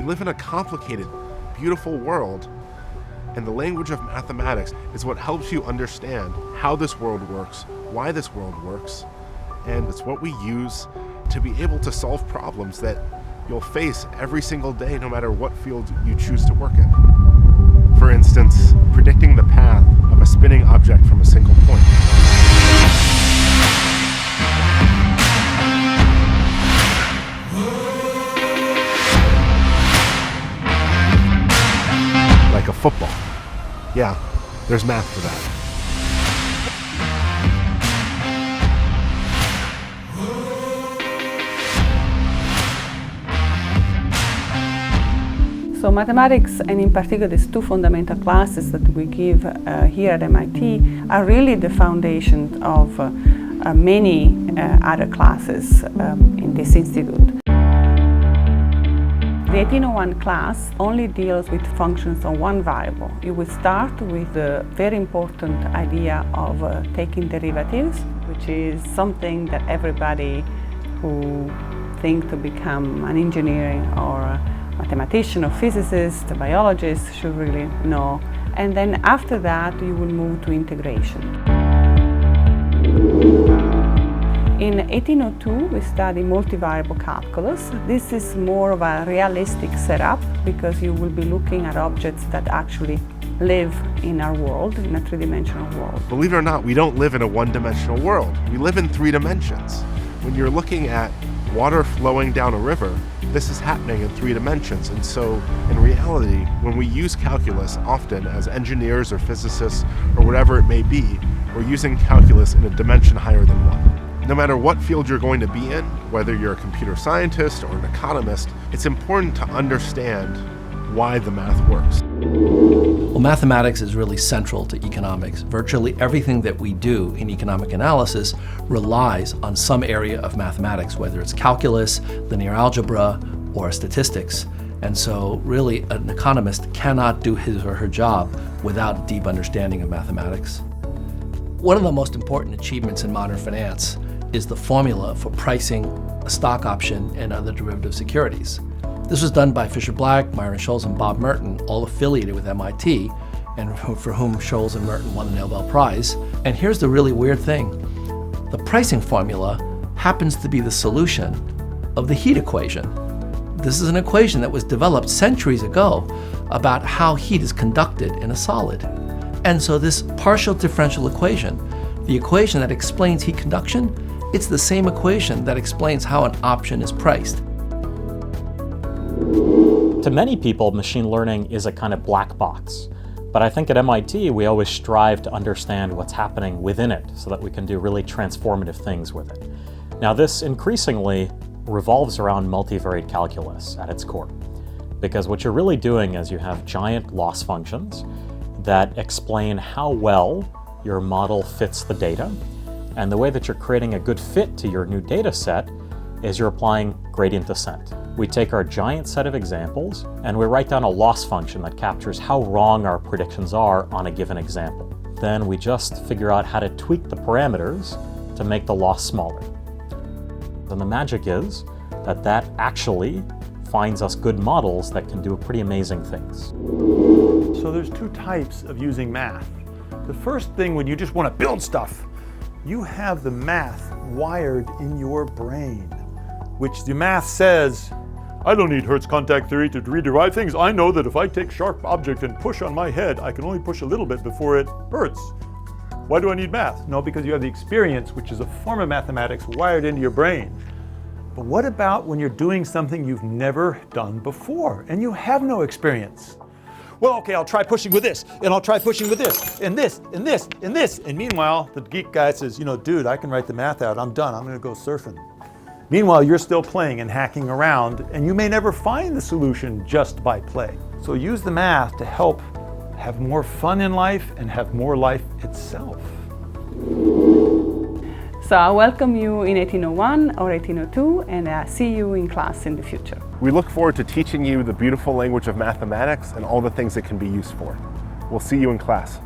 We live in a complicated, beautiful world, and the language of mathematics is what helps you understand how this world works, why this world works, and it's what we use to be able to solve problems that you'll face every single day, no matter what field you choose to work in. For instance, predicting the path of a spinning object from a single point. Like a football. Yeah, there's math for that. So mathematics, and in particular these two fundamental classes that we give here at MIT, are really the foundation of many other classes in this institute. The 1801 class only deals with functions on one variable. You will start with the very important idea of taking derivatives, which is something that everybody who thinks to become an engineer or a mathematician or physicist, a biologist should really know. And then after that, you will move to integration. In 1802, we study multivariable calculus. This is more of a realistic setup because you will be looking at objects that actually live in our world, in a three-dimensional world. Believe it or not, we don't live in a one-dimensional world. We live in 3 dimensions. When you're looking at water flowing down a river, this is happening in 3 dimensions. And so in reality, when we use calculus often as engineers or physicists or whatever it may be, we're using calculus in a dimension higher than 1. No matter what field you're going to be in, whether you're a computer scientist or an economist, it's important to understand why the math works. Well, mathematics is really central to economics. Virtually everything that we do in economic analysis relies on some area of mathematics, whether it's calculus, linear algebra, or statistics. And so really an economist cannot do his or her job without a deep understanding of mathematics. One of the most important achievements in modern finance is the formula for pricing a stock option and other derivative securities. This was done by Fisher Black, Myron Scholes, and Bob Merton, all affiliated with MIT, and for whom Scholes and Merton won the Nobel Prize. And here's the really weird thing. The pricing formula happens to be the solution of the heat equation. This is an equation that was developed centuries ago about how heat is conducted in a solid. And so this partial differential equation, the equation that explains heat conduction, it's the same equation that explains how an option is priced. To many people, machine learning is a kind of black box. But I think at MIT, we always strive to understand what's happening within it so that we can do really transformative things with it. Now, this increasingly revolves around multivariate calculus at its core. Because what you're really doing is you have giant loss functions that explain how well your model fits the data. And the way that you're creating a good fit to your new data set is you're applying gradient descent. We take our giant set of examples and we write down a loss function that captures how wrong our predictions are on a given example. Then we just figure out how to tweak the parameters to make the loss smaller. And the magic is that that actually finds us good models that can do pretty amazing things. So there's 2 types of using math. The first thing, when you just want to build stuff, you have the math wired in your brain, which the math says, I don't need Hertz contact theory to rederive things. I know that if I take sharp object and push on my head, I can only push a little bit before it hurts. Why do I need math? No, because you have the experience, which is a form of mathematics wired into your brain. But what about when you're doing something you've never done before and you have no experience? Well, okay, I'll try pushing with this, and I'll try pushing with this, and this, and this, and this. And meanwhile, the geek guy says, dude, I can write the math out. I'm done. I'm going to go surfing. Meanwhile, you're still playing and hacking around, and you may never find the solution just by play. So use the math to help have more fun in life and have more life itself. So I welcome you in 1801 or 1802, and I see you in class in the future. We look forward to teaching you the beautiful language of mathematics and all the things it can be used for. We'll see you in class.